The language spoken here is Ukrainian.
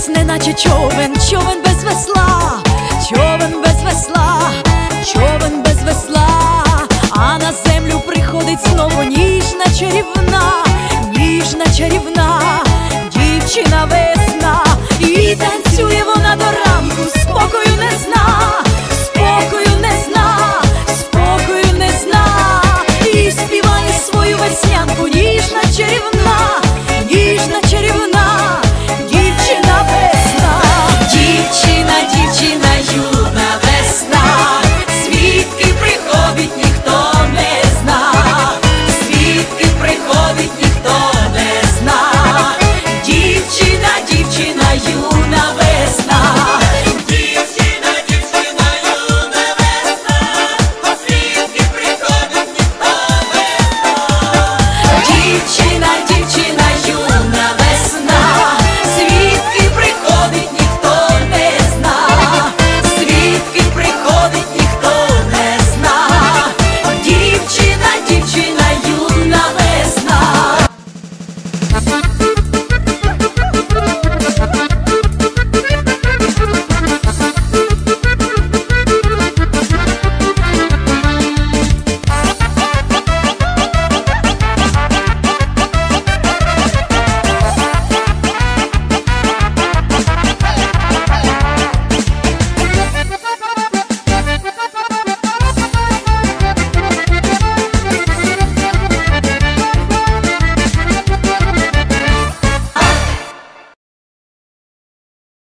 час неначе човен, човен без весла, човен без весла, човен без весла, а на землю приходить знову ніжна чарівна дівчина весна. І танцює вона до ранку, спокою не зна, спокою не зна, спокою не зна. І співає свою веснянку ніжна чарівна дівчина весна. Дівчина, дівчина, юна весна, звідки приходить ніхто не зна, звідки приходить ніхто не зна. Дівчина, дівчина, юна весна. Дівчина, дівчина, юна весна, звідки приходить ніхто не зна. Дівчина, дівчина, юна весна, звідки приходить ніхто не зна, звідки приходить ніхто не зна. Дівчина, дівчина, юна весна.